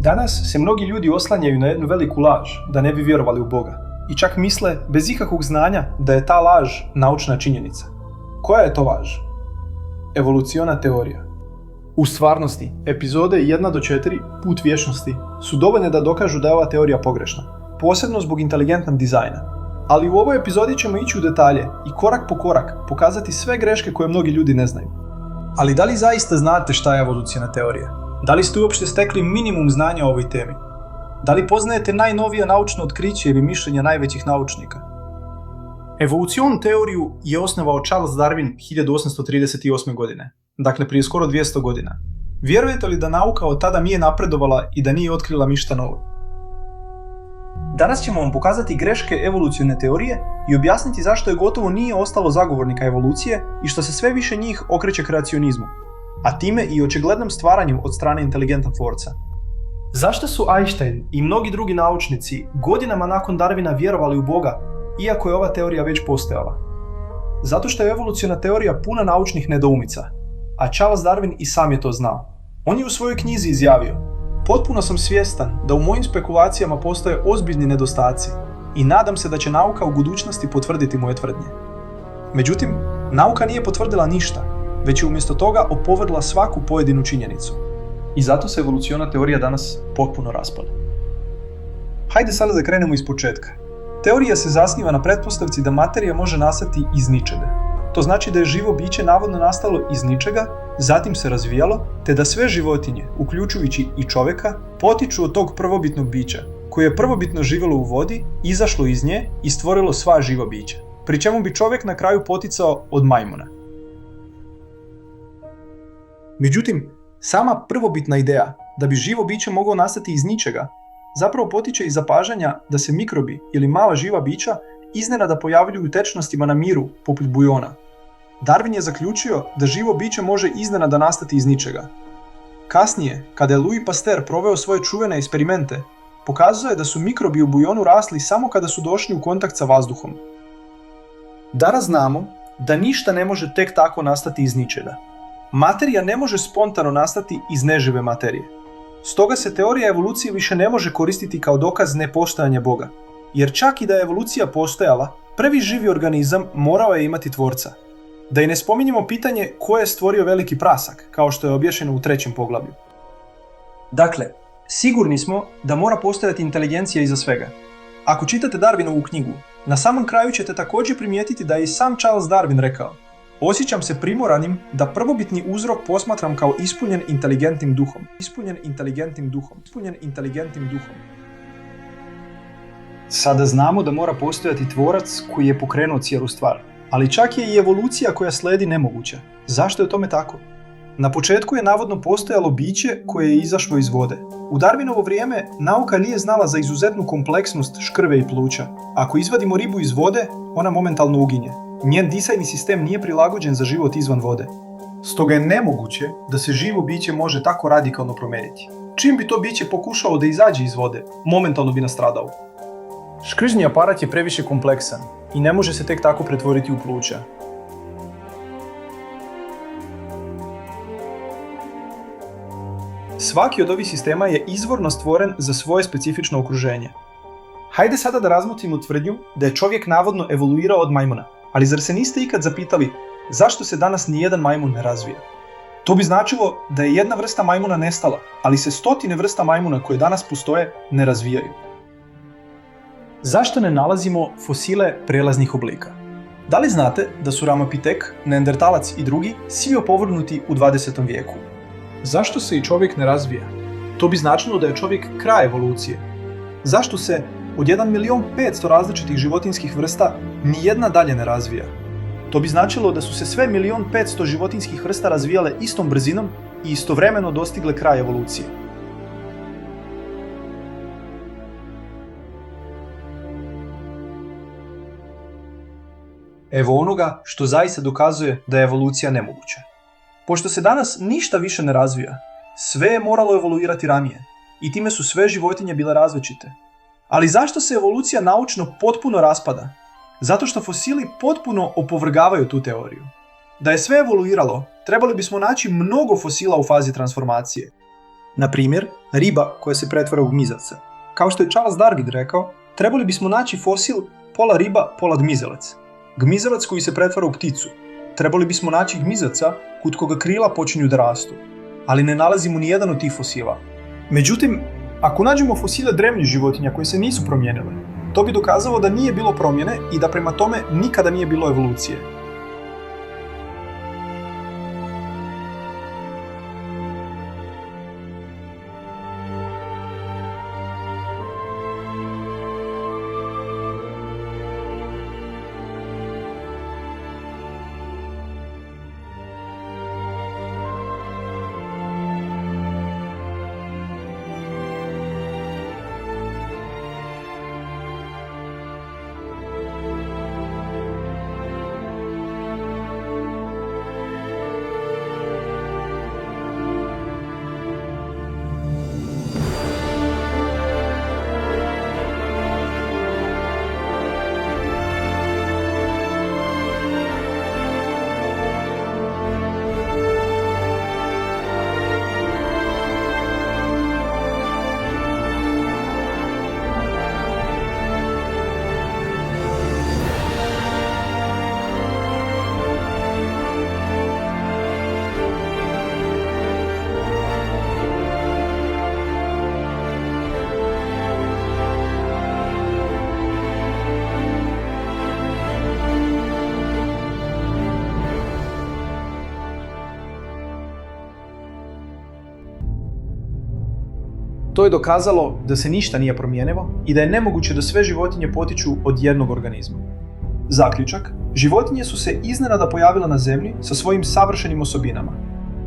Danas se mnogi ljudi oslanjaju na jednu veliku laž da ne bi vjerovali u Boga i čak misle bez ikakvog znanja da je ta laž naučna činjenica. Koja je to laž? Evoluciona teorija. U stvarnosti, epizode 1 do 4 Put vječnosti su dovoljne da dokažu da je ova teorija pogrešna, posebno zbog inteligentnog dizajna. Ali u ovoj epizodi ćemo ići u detalje i korak po korak pokazati sve greške koje mnogi ljudi ne znaju. Ali da li zaista znate šta je evoluciona teorija? Da li ste uopšte stekli minimum znanja o ovoj temi? Da li poznajete najnovija naučno otkriće ili mišljenja najvećih naučnika? Evolucionu teoriju je osnovao Charles Darwin 1838. godine, dakle prije skoro 200 godina. Vjerujete li da nauka od tada nije napredovala i da nije otkrila ništa novo? Danas ćemo vam pokazati greške evolucione teorije i objasniti zašto je gotovo nije ostalo zagovornika evolucije i što se sve više njih okreće kreacionizmu, a time i očiglednom stvaranju od strane inteligentnog tvorca. Zašto su Einstein i mnogi drugi naučnici godinama nakon Darwina vjerovali u Boga, iako je ova teorija već postojala? Zato što je evoluciona teorija puna naučnih nedoumica, a Charles Darwin i sam je to znao. On je u svojoj knjizi izjavio: "Potpuno sam svjestan da u mojim spekulacijama postoje ozbiljni nedostaci i nadam se da će nauka u budućnosti potvrditi moje tvrdnje." Međutim, nauka nije potvrdila ništa, već je umjesto toga opovrgla svaku pojedinu činjenicu. I zato se evoluciona teorija danas potpuno raspada. Hajde sada da krenemo iz početka. Teorija se zasniva na pretpostavci da materija može nastati iz ničega. To znači da je živo biće navodno nastalo iz ničega, zatim se razvijalo, te da sve životinje, uključujući i čovjeka, potiču od tog prvobitnog bića, koje je prvobitno živjelo u vodi, izašlo iz nje i stvorilo sva živa bića, pri čemu bi čovjek na kraju poticao od majmuna. Međutim, sama prvobitna ideja da bi živo biće moglo nastati iz ničega zapravo potiče iz zapažanja da se mikrobi ili mala živa bića iznenada pojavljuju u tečnostima na miru poput bujona. Darwin je zaključio da živo biće može iznenada nastati iz ničega. Kasnije, kada je Louis Pasteur proveo svoje čuvene eksperimente, pokazao je da su mikrobi u bujonu rasli samo kada su došli u kontakt sa vazduhom. Danas znamo da ništa ne može tek tako nastati iz ničega. Materija ne može spontano nastati iz nežive materije. Stoga se teorija evolucije više ne može koristiti kao dokaz nepostojanja Boga. Jer čak i da je evolucija postojala, prvi živi organizam morao je imati tvorca. Da i ne spominjemo pitanje ko je stvorio veliki prasak, kao što je objašnjeno u 3. poglavlju. Dakle, sigurni smo da mora postojati inteligencija iza svega. Ako čitate Darwinovu knjigu, na samom kraju ćete također primijetiti da je i sam Charles Darwin rekao: "Osjećam se primoranim da prvobitni uzrok posmatram kao ispunjen inteligentnim duhom." Ispunjen inteligentnim duhom. Ispunjen inteligentnim duhom. Sada znamo da mora postojati tvorac koji je pokrenuo cijelu stvar. Ali čak je i evolucija koja slijedi nemoguća. Zašto je tome tako? Na početku je navodno postojalo biće koje je izašlo iz vode. U Darwinovo vrijeme nauka nije znala za izuzetnu kompleksnost škrve i pluća. Ako izvadimo ribu iz vode, ona momentalno uginje. Njen disajni sistem nije prilagođen za život izvan vode. Stoga je nemoguće da se živo biće može tako radikalno promijeniti. Čim bi to biće pokušalo da izađe iz vode, momentalno bi nastradao. Škrižni aparat je previše kompleksan i ne može se tek tako pretvoriti u pluća. Svaki od ovih sistema je izvorno stvoren za svoje specifično okruženje. Hajde sada da razmotrimo tvrdnju da je čovjek navodno evoluirao od majmuna. Ali zar se niste ikad zapitali zašto se danas nijedan majmun ne razvija? To bi značilo da je jedna vrsta majmuna nestala, ali se stotine vrsta majmuna koje danas postoje ne razvijaju. Zašto ne nalazimo fosile prelaznih oblika? Da li znate da su Ramapitek, Neandertalac i drugi svi opovrgnuti u 20. vijeku? Zašto se i čovjek ne razvija? To bi značilo da je čovjek kraj evolucije. Zašto se od 1.500.000 različitih životinjskih vrsta nijedna dalje ne razvija? To bi značilo da su se sve 1.500.000 životinjskih vrsta razvijale istom brzinom i istovremeno dostigle kraj evolucije. Evo onoga što zaista dokazuje da je evolucija nemoguća. Pošto se danas ništa više ne razvija, sve je moralo evoluirati ranije i time su sve životinje bile različite. Ali zašto se evolucija naučno potpuno raspada? Zato što fosili potpuno opovrgavaju tu teoriju. Da je sve evoluiralo, trebali bismo naći mnogo fosila u fazi transformacije. Na primjer, riba koja se pretvara u gmizaca. Kao što je Charles Darwin rekao, trebali bismo naći fosil pola riba, pola gmizalac. Gmizalac koji se pretvara u pticu. Trebali bismo naći gmizaca kod koga krila počinju da rastu, ali ne nalazimo ni jedan od tih fosila. Međutim, ako nađemo fosile drevnih životinja koje se nisu promijenile, to bi dokazalo da nije bilo promjene i da prema tome nikada nije bilo evolucije. To je dokazalo da se ništa nije promijenilo i da je nemoguće da sve životinje potiču od jednog organizma. Zaključak, životinje su se iznenada pojavile na zemlji sa svojim savršenim osobinama.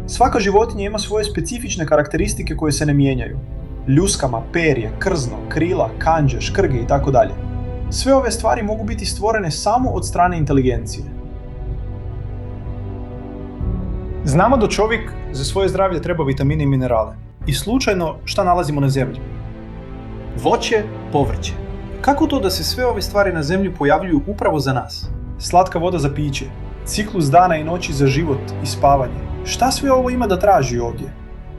Svaka životinja ima svoje specifične karakteristike koje se ne mijenjaju. Ljuskama, perje, krzno, krila, kandže, škrge itd. Sve ove stvari mogu biti stvorene samo od strane inteligencije. Znamo da čovjek za svoje zdravlje treba vitamine i minerale. I slučajno šta nalazimo na zemlji? Voće, povrće. Kako to da se sve ove stvari na zemlji pojavljuju upravo za nas? Slatka voda za piće, ciklus dana i noći za život i spavanje. Šta sve ovo ima da traži ovdje?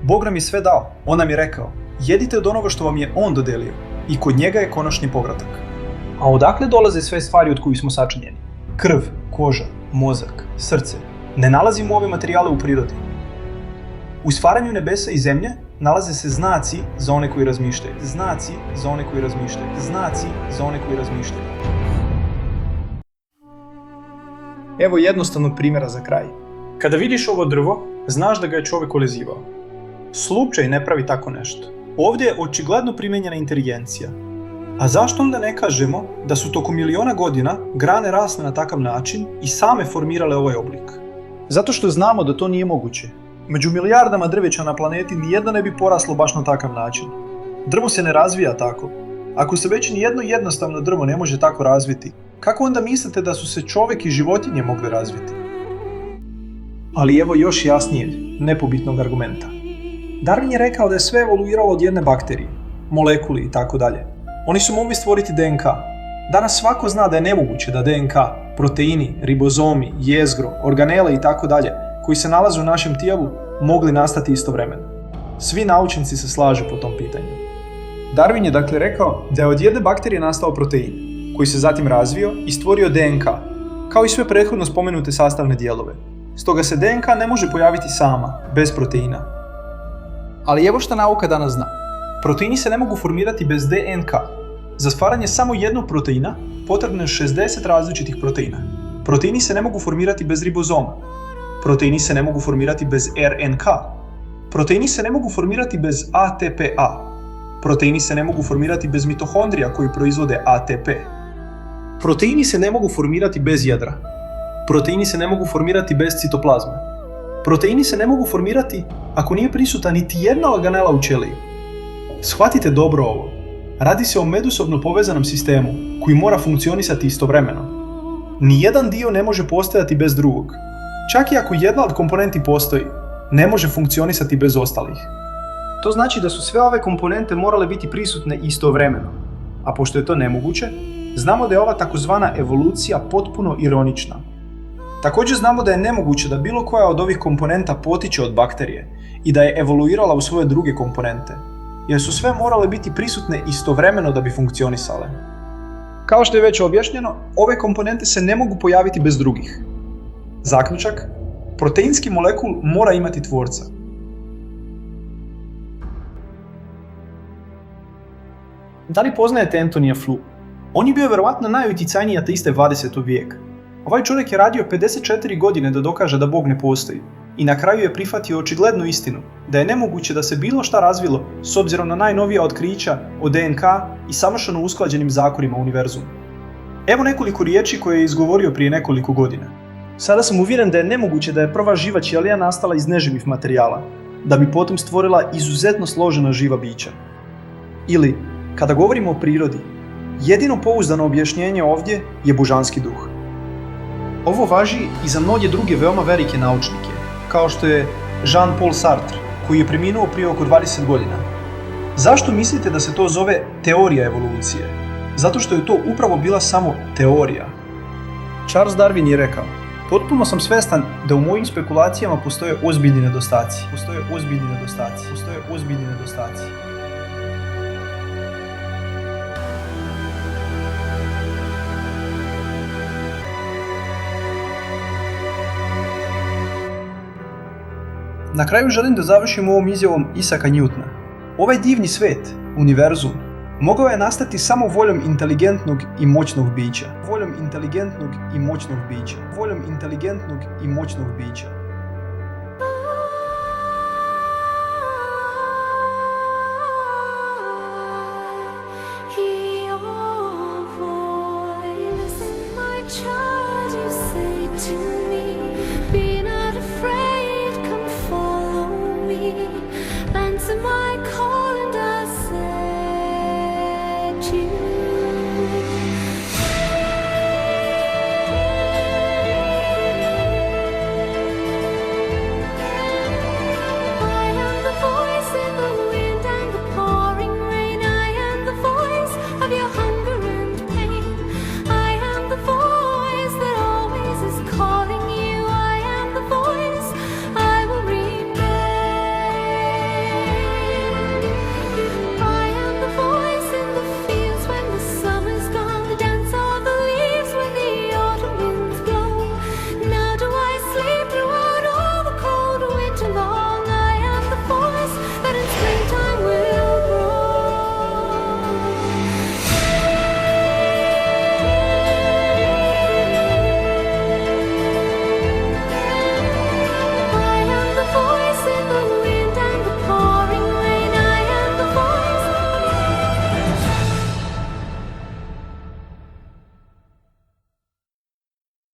Bog nam je sve dao. On nam je rekao, jedite od onoga što vam je On dodelio i kod njega je konačni povratak. A odakle dolaze sve stvari od kojih smo sačinjeni? Krv, koža, mozak, srce. Ne nalazimo ove materijale u prirodi. U stvaranju nebesa i zemlje nalaze se znaci za one koji razmišljaju. Znaci za one koji razmišljaju. Znaci za one koji razmišljaju. Evo jednostavnog primjera za kraj. Kada vidiš ovo drvo, znaš da ga je čovjek olezivao. Slučaj ne pravi tako nešto. Ovdje je očigledno primijenjena inteligencija. A zašto onda ne kažemo da su tokom miliona godina grane rasle na takav način i same formirale ovaj oblik? Zato što znamo da to nije moguće. Među milijardama drveća na planeti nijedno ne bi poraslo baš na takav način. Drvo se ne razvija tako. Ako se već nijedno jednostavno drvo ne može tako razviti, kako onda mislite da su se čovjek i životinje mogli razviti? Ali evo još jasnijeg, nepobitnog argumenta. Darwin je rekao da je sve evoluiralo od jedne bakterije, molekuli i tako dalje. Oni su mogli stvoriti DNK. Danas svako zna da je nemoguće da DNK, proteini, ribozomi, jezgro, organele i tako dalje, koji se nalaze u našem tijelu, mogli nastati istovremeno. Svi naučnici se slažu po tom pitanju. Darwin je dakle rekao da je od jedne bakterije nastao protein, koji se zatim razvio i stvorio DNK, kao i sve prethodno spomenute sastavne dijelove. Stoga se DNK ne može pojaviti sama, bez proteina. Ali evo šta nauka danas zna. Proteini se ne mogu formirati bez DNK. Za stvaranje samo jednog proteina potrebno je 60 različitih proteina. Proteini se ne mogu formirati bez ribozoma. Proteini se ne mogu formirati bez RNK. Proteini se ne mogu formirati bez ATPA. Proteini se ne mogu formirati bez mitohondrija koji proizvode ATP. Proteini se ne mogu formirati bez jedra. Proteini se ne mogu formirati bez citoplazme. Proteini se ne mogu formirati ako nije prisuta niti jedna organela u ćeliji. Shvatite dobro ovo. Radi se o međusobno povezanom sistemu koji mora funkcionisati istovremeno. Nijedan dio ne može postojati bez drugog. Čak i ako jedna od komponenti postoji, ne može funkcionisati bez ostalih. To znači da su sve ove komponente morale biti prisutne istovremeno. A pošto je to nemoguće, znamo da je ova takozvana evolucija potpuno ironična. Također znamo da je nemoguće da bilo koja od ovih komponenta potiče od bakterije i da je evoluirala u svoje druge komponente, jer su sve morale biti prisutne istovremeno da bi funkcionisale. Kao što je već objašnjeno, ove komponente se ne mogu pojaviti bez drugih. Zaključak: proteinski molekul mora imati tvorca. Da li poznajete Antonija Flew? On je bio vjerovatno najutjecajniji ateista 20. vijeka. Ovaj čovjek je radio 54 godine da dokaže da Bog ne postoji i na kraju je prihvatio očiglednu istinu da je nemoguće da se bilo šta razvilo s obzirom na najnovija otkrića o DNK i savršeno usklađenim zakonima univerzuma. Evo nekoliko riječi koje je izgovorio prije nekoliko godina. Sada sam uvjeren da je nemoguće da je prva živa ćelija nastala iz neživih materijala, da bi potom stvorila izuzetno složena živa bića. Ili, kada govorimo o prirodi, jedino pouzdano objašnjenje ovdje je božanski duh. Ovo važi i za mnoge druge veoma velike naučnike, kao što je Jean-Paul Sartre, koji je preminuo prije oko 20 godina. Zašto mislite da se to zove teorija evolucije? Zato što je to upravo bila samo teorija. Charles Darwin je rekao: potpuno sam svestan da u mojim spekulacijama postoje ozbiljni nedostaci. Na kraju želim da završim ovom izjavom Isaaca Newtona. Ovaj divni svet, univerzum, mogao je nastati samo voljom inteligentnog i moćnog bića.